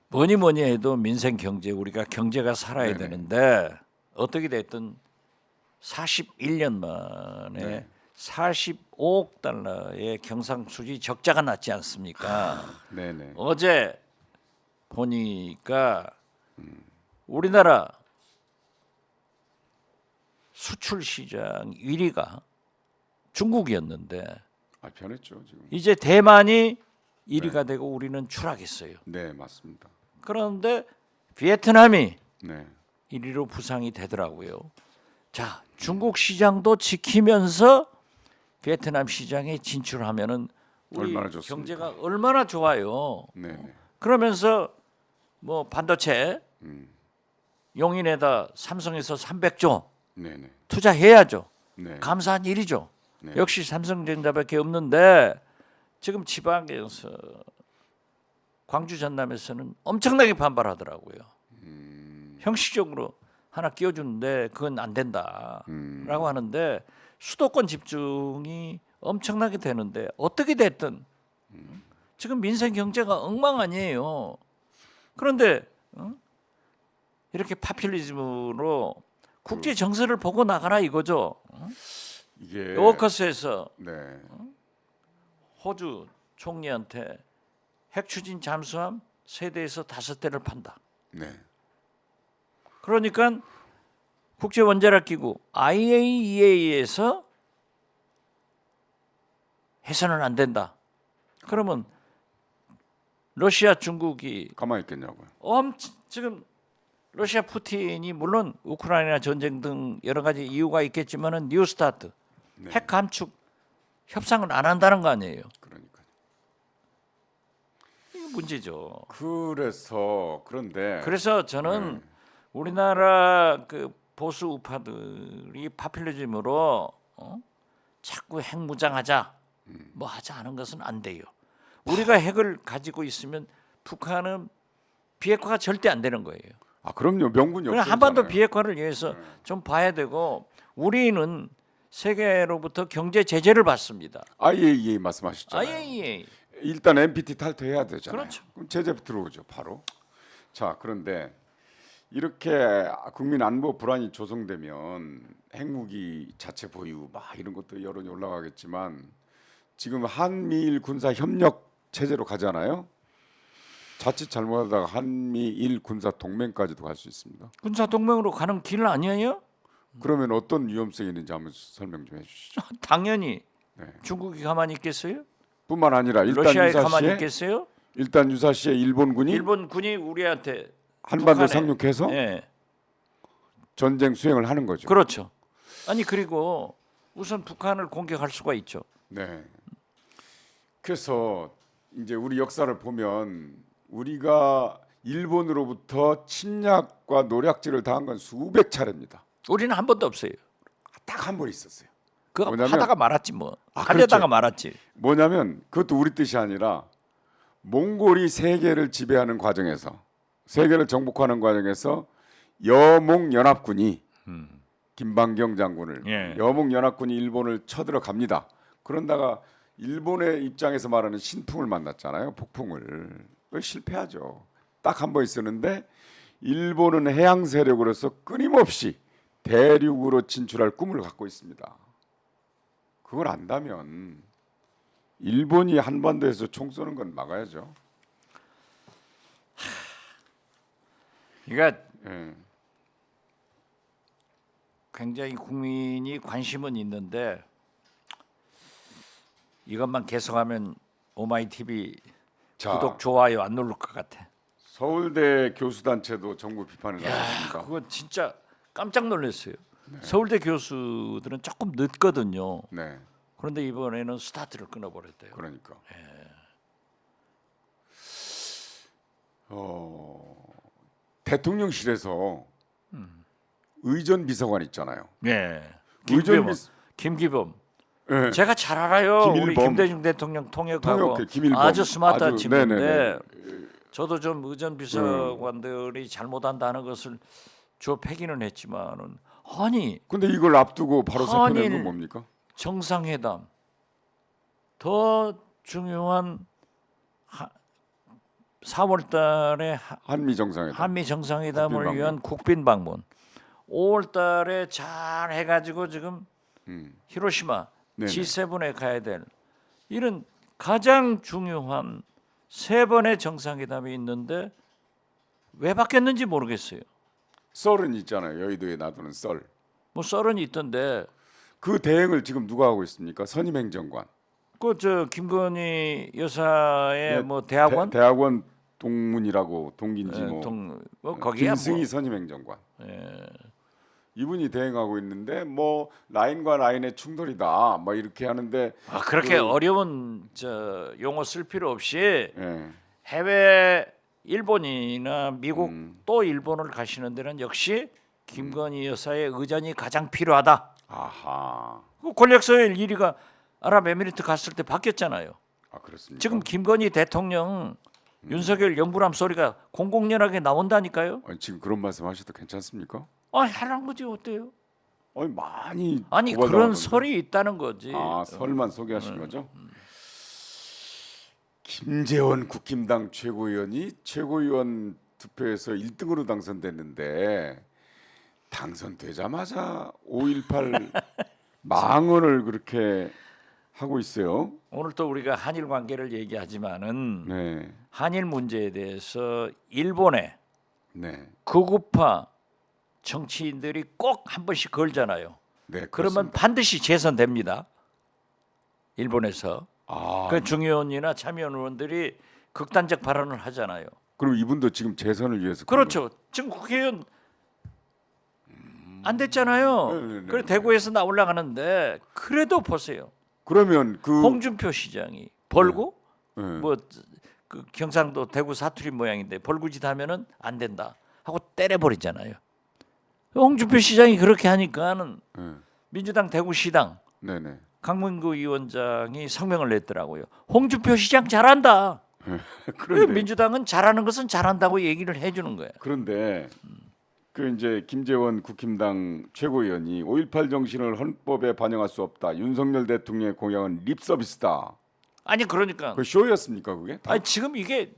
뭐니 뭐니 해도 민생 경제 우리가 경제가 살아야 네네. 되는데 어떻게 됐든 41년 만에 네. 45억 달러의 경상수지 적자가 났지 않습니까? 네네. 어제 보니까 우리나라 수출 시장 1위가 중국이었는데 변했죠 지금. 이제 대만이 1위가 되고 우리는 추락했어요. 네, 맞습니다. 그런데 베트남이 네. 1위로 부상이 되더라고요. 자, 중국 시장도 지키면서 베트남 시장에 진출하면은 우리 얼마나 좋습니까? 경제가 얼마나 좋아요. 네네. 그러면서 뭐 반도체 음. 용인에다 삼성에서 300조 네네. 투자해야죠. 네. 감사한 일이죠. 네. 역시 삼성전자밖에 없는데 지금 지방에서 광주 전남에서는 엄청나게 반발하더라고요. 형식적으로 하나 끼워주는데 그건 안 된다라고 하는데 수도권 집중이 엄청나게 되는데 어떻게 됐든 지금 민생 경제가 엉망 아니에요. 그런데 이렇게 파퓰리즘으로 국제 정세를 보고 나가라 이거죠. 이게 오커스에서 네. 호주 총리한테 핵 추진 잠수함 3대에서 5대를 판다. 네. 그러니까 국제 원자력 기구 IAEA에서 해서는 안 된다. 그러면 러시아, 중국이 가만히 있겠냐고요. 지금 러시아 푸틴이 물론 우크라이나 전쟁 등 여러 가지 이유가 있겠지만은 뉴스타트 네. 핵 감축 협상을 안 한다는 거 아니에요. 그러니까. 이게 문제죠. 그런데 그래서 저는 우리나라 그 보수 우파들이 파퓰리즘으로 자꾸 핵무장하자 뭐 하자 하는 것은 안 돼요. 우리가 핵을 가지고 있으면 북한은 비핵화가 절대 안 되는 거예요. 그럼요. 명분이 그냥 없어요. 한반도 비핵화를 위해서 좀 봐야 되고 우리는 세계로부터 경제 제재를 받습니다. IAEA 말씀하셨잖아요. IAEA 일단 NPT 탈퇴해야 되잖아요. 그렇죠. 그럼 제재 들어오죠, 바로. 자, 그런데 이렇게 국민 안보 불안이 조성되면 핵무기 자체 보유 막 이런 것도 여론이 올라가겠지만 지금 한미일 군사 협력 체제로 가잖아요. 자칫 잘못하다가 한미일 군사 동맹까지도 갈 수 있습니다. 군사 동맹으로 가는 길 아니에요? 그러면 어떤 위험성이 있는지 한번 설명 좀 해주시죠. 당연히 네. 중국이 가만히 있겠어요? 뿐만 아니라 러시아에 가만히 있겠어요? 일단 유사시에 일본군이 일본 군이 우리한테 한반도 북한에, 상륙해서 예, 전쟁 수행을 하는 거죠. 그렇죠. 아니 그리고 우선 북한을 공격할 수가 있죠. 네. 그래서 이제 우리 역사를 보면 우리가 일본으로부터 침략과 노략질을 당한 건 수백 차례입니다. 우리는 한 번도 없어요. 딱 한 번 있었어요. 그거 뭐냐면- 하다가 말았지 뭐. 그렇죠. 하려다가 말았지. 뭐냐면 그것도 우리 뜻이 아니라 몽골이 세계를 지배하는 과정에서 세계를 정복하는 과정에서 여몽연합군이 김방경 장군을 예. 여몽연합군이 일본을 쳐들어 갑니다. 그런다가 일본의 입장에서 말하는 신풍을 만났잖아요. 폭풍을. 그걸 실패하죠. 딱 한 번 있었는데 일본은 해양 세력으로서 끊임없이 대륙으로 진출할 꿈을 갖고 있습니다. 그걸 안다면 일본이 한반도에서 총 쏘는 건 막아야죠. 그러니까 예. 굉장히 국민이 관심은 있는데 이것만 계속하면 오마이 TV 자, 구독 좋아요 안 누를 것 같아. 서울대 교수단체도 정부 비판을 야, 나섰습니다. 그거 진짜 깜짝 놀랐어요. 서울대 교수들은 조금 늦거든요. 네, 그런데 이번에는 스타트를 끊어버렸대요. 그러니까. 대통령실에서 의전 비서관 있잖아요. 네. 의전 김기범. 예. 제가 잘 알아요. 우리 김일범. 김대중 대통령 통역하고 통역해, 김일범. 아주 스마트한 아주, 친구인데 네네네. 저도 좀 의전 비서관들이 잘못한다는 것을 주 폐기는 했지만은 아니 근데 이걸 앞두고 바로 사표내는 한일 건 뭡니까? 정상회담 더 중요한 4월달에 한미 정상회담. 한미 정상회담을 국빈 위한 국빈 방문. 5월달에 잘 해가지고 지금 히로시마 네네. G7에 가야 될 이런 가장 중요한 3번의 정상회담이 있는데 왜 바뀌었는지 모르겠어요. 썰은 있잖아요. 여의도에 놔두는 썰. 뭐 썰은 있던데 그 대행을 지금 누가 하고 있습니까? 선임 행정관. 그 저 김건희 여사의 네, 뭐 대학원 대학원 동문이라고 동기인지 예, 뭐 거기야 김승희 뭐 선임 행정관. 예. 이분이 대행하고 있는데 뭐 라인과 라인의 충돌이다. 뭐 이렇게 하는데 아, 그렇게 그- 어려운 저 용어 쓸 필요 없이 예. 해외 일본이나 미국 또 일본을 가시는 데는 역시 김건희 여사의 의전이 가장 필요하다. 아하. 그 권력서열 1위가 아랍에미리트 갔을 때 바뀌었잖아요. 아 그렇습니까? 지금 김건희 대통령 윤석열 영부람 소리가 공공연하게 나온다니까요. 아니, 지금 그런 말씀하셔도 괜찮습니까? 아, 하란 거지 어때요? 아니 많이 아니 그런 고발당하던데. 설이 있다는 거지. 아 설만 소개하신 거죠? 김재원 국힘당 최고위원이 최고위원 투표에서 1등으로 당선됐는데 당선되자마자 5.18 망언을 그렇게 하고 있어요. 오늘 또 우리가 한일 관계를 얘기하지만은 네, 한일 문제에 대해서 일본의 네, 극우파 정치인들이 꼭 한 번씩 걸잖아요. 네. 그러면 그렇습니다. 반드시 재선됩니다. 일본에서 아, 그 중의원이나 참여원 의원들이 극단적 발언을 하잖아요. 그럼 이분도 지금 재선을 위해서 그런 그렇죠. 지금 국회의원 안 됐잖아요. 네네네. 그래 대구에서 나오려고 하는데 그래도 보세요. 그러면 그 홍준표 시장이 벌고 네. 뭐 그 경상도 대구 사투리 모양인데 벌구짓 하면은 안 된다 하고 때려버리잖아요. 홍준표 시장이 그렇게 하니까는 네, 민주당 대구시당 네, 네. 강문구 위원장이 성명을 냈더라고요. 홍준표 시장 잘한다. 그런데 민주당은 잘하는 것은 잘한다고 얘기를 해주는 거예요. 그런데 그 이제 김재원 국힘당 최고위원이 5.18 정신을 헌법에 반영할 수 없다. 윤석열 대통령의 공약은 립 서비스다. 아니 그러니까 그 쇼였습니까 그게? 다? 아니 지금 이게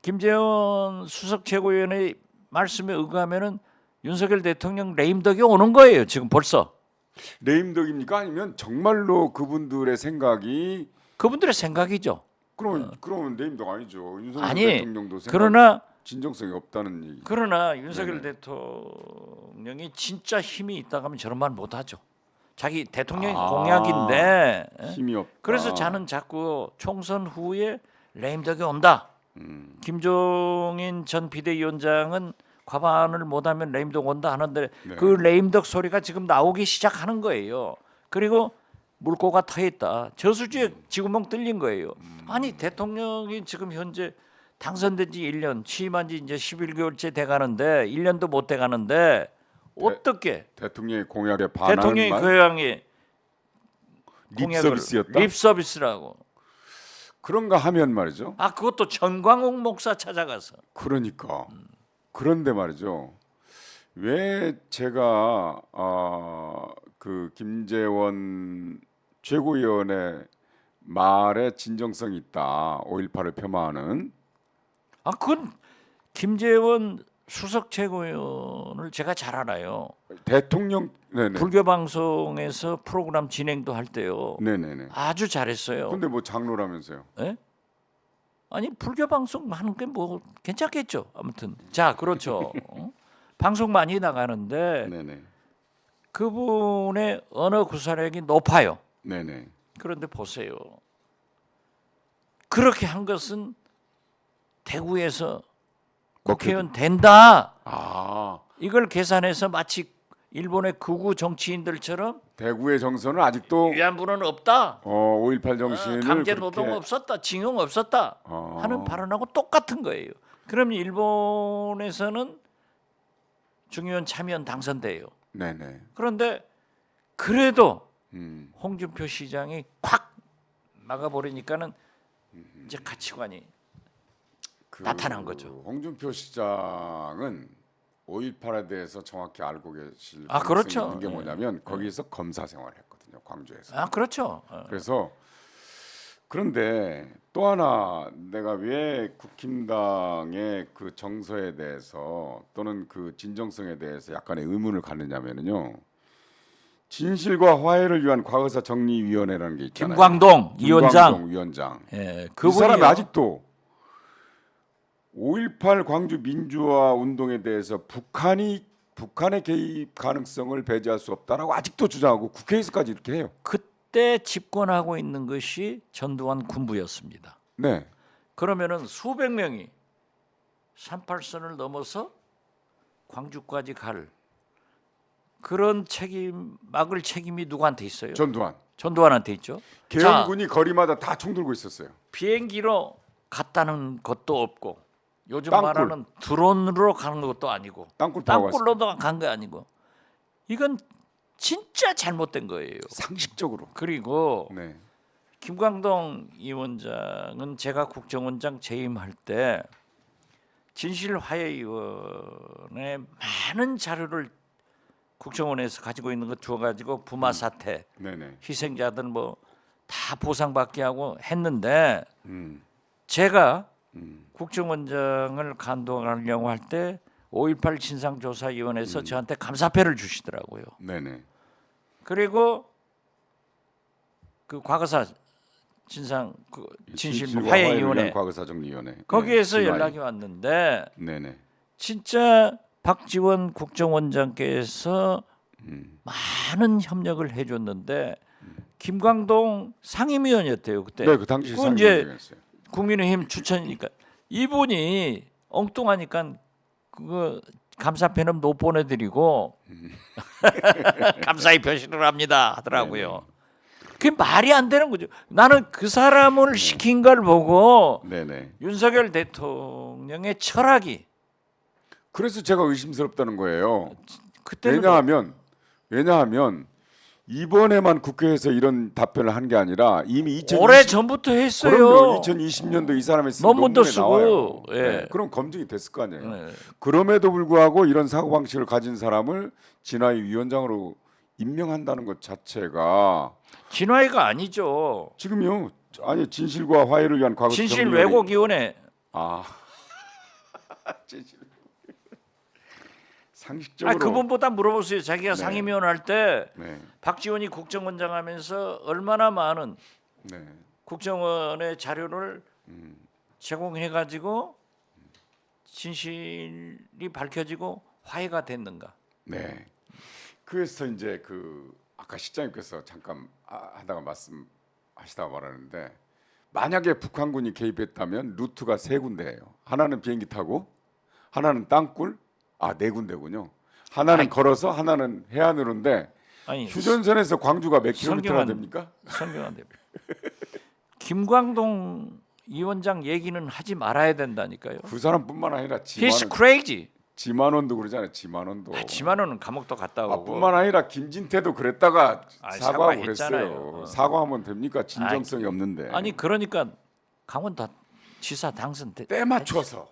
김재원 수석 최고위원의 말씀에 의거하면은 윤석열 대통령 레임덕이 오는 거예요. 지금 벌써 레임덕입니까? 아니면 정말로 그분들의 생각이 그분들의 생각이죠. 그러면 레임덕 아니죠. 윤석열 아니 대통령도 생각 그러나 진정성이 없다는 얘기. 윤석열 대통령이 진짜 힘이 있다고 하면 저런 말 못하죠. 자기 대통령의 아, 공약인데 힘이 없다. 그래서 저는 자꾸 총선 후에 레임덕이 온다. 김종인 전 비대위원장은 과반을 못하면 레임덕 온다 하는데 네. 그 레임덕 소리가 지금 나오기 시작하는 거예요. 그리고 물꼬가 터 있다. 저수지에 지구멍 뚫린 거예요. 아니 대통령이 지금 현재 당선된 지 1년, 취임한 지 이제 11개월째 돼 가는데 1년도 못 돼 가는데 어떻게 대통령의 공약에 반하는 대통령이 말? 그 향이 립 서비스였다. 립 서비스라고. 그런가 하면 말이죠. 아 그것도 전광욱 목사 찾아가서 그러니까 그런데 말이죠. 왜 제가 그 김재원 최고위원의 말에 진정성이 있다. 5.18을 폄하하는 아 그건 김재원 수석 최고위원을 제가 잘 알아요. 대통령 네네 불교 방송에서 프로그램 진행도 할 때요. 네네네. 아주 잘했어요. 근데 뭐 장로라면서요? 예? 아니 불교 방송 하는 게 뭐 괜찮겠죠. 아무튼 자 그렇죠. 방송 많이 나가는데 네네 그분의 언어 구사력이 높아요. 네네. 그런데 보세요. 그렇게 한 것은 대구에서 국회의원 된다. 아 이걸 계산해서 마치 일본의 극우 정치인들처럼 대구의 정서는 아직도 위안부는 없다. 5.18 정신을 강제 그렇게 노동 없었다. 징용 없었다. 하는 발언하고 똑같은 거예요. 그럼 일본에서는 중의원 참여원 당선돼요. 네네. 그런데 그래도 음. 홍준표 시장이 확 막아버리니까는 이제 가치관이 나타난 거죠. 홍준표 시장은 5.18에 대해서 정확히 알고 계실 아, 가능성이 그렇죠. 있는 게 뭐냐면 거기서 검사 생활을 했거든요. 광주에서. 아 그렇죠. 그래서 그런데 또 하나 내가 왜 국힘당의 그 정서에 대해서 또는 그 진정성에 대해서 약간의 의문을 갖느냐면요. 진실과 화해를 위한 과거사 정리위원회라는 게 있잖아요. 김광동 위원장. 위원장. 예, 그 사람이 그분이요. 아직도 5.18 광주 민주화 운동에 대해서 북한의 개입 가능성을 배제할 수 없다라고 아직도 주장하고 국회에서까지 이렇게 해요. 그때 집권하고 있는 것이 전두환 군부였습니다. 네. 그러면은 수백 명이 38선을 넘어서 광주까지 갈 그런 막을 책임이 누구한테 있어요? 전두환. 전두환한테 있죠. 계엄군이 거리마다 다 총 들고 있었어요. 비행기로 갔다는 것도 없고 요즘 땅굴. 말하는 드론으로 가는 것도 아니고 땅굴 타고 갔어요. 땅굴로도 간 게 아니고 이건 진짜 잘못된 거예요. 상식적으로. 그리고 네. 김광동 위원장은 제가 국정원장 재임할 때 진실화해위원회 많은 자료를 국정원에서 가지고 있는 거 주어가지고 부마 사태 네네. 희생자들 뭐 다 보상받게 하고 했는데 음. 제가 국정원장을 간동하려고 할 때 5.18 진상조사위원회에서 저한테 감사패를 주시더라고요. 네네. 그리고 그 과거사 진실 진실과 화해위원회 위한 과거사정리위원회. 거기에서 네, 연락이 왔는데 네네. 진짜 박지원 국정원장께서 많은 협력을 해줬는데 김광동 상임위원이었대요 그때. 네, 그 당시 그건 이제 상임위원장이었어요. 국민의힘 추천이니까 이분이 엉뚱하니까 그거 감사패는 못 보내드리고 감사의 표시를 합니다 하더라고요. 그게 말이 안 되는 거죠. 나는 그 사람을 시킨 걸 보고 네네. 윤석열 대통령의 철학이 그래서 제가 의심스럽다는 거예요. 그때는 왜냐하면 이번에만 국회에서 이런 답변을 한 게 아니라 이미 2020, 오래 전부터 했어요. 그럼요. 2020년도 이 사람이 쓴 논문도 논문에 쓰고, 나와요. 예. 네, 그럼 검증이 됐을 거 아니에요. 네. 그럼에도 불구하고 이런 사고 방식을 가진 사람을 진화위 위원장으로 임명한다는 것 자체가 진화위가 아니죠. 지금요. 아니 진실과 화해를 위한 과거 진실 정리위원회- 왜곡위원회. 아 진실 상식적으로 그분보다 물어보세요. 자기가 네. 상임위원 할 때 네, 박지원이 국정원장 하면서 얼마나 많은 네. 국정원의 자료를 제공해 가지고 진실이 밝혀지고 화해가 됐는가? 네. 그래서 이제 그 아까 시장님께서 잠깐 하다가 말씀하시다가 말하는데 만약에 북한군이 개입했다면 루트가 세 군데예요. 하나는 비행기 타고, 하나는 땅굴, 네 군데군요. 하나는 걸어서, 하나는 해안으로인데 아니 휴전선에서 광주가 몇 킬로미터나 성경은- 됩니까? 설명 됩니다. 김광동 위원장 얘기는 하지 말아야 된다니까요. 그 사람뿐만 아니라 He's crazy. 지만원도 그러잖아요. 지만원도. 지만원은 감옥도 갔다 오고. 뿐만 아니라 김진태도 그랬다가 사과하고 사과했잖아요. 그랬어요. 사과하면 됩니까? 진정성이 없는데. 아니 그러니까 강원 다 지사 당선 때 맞춰서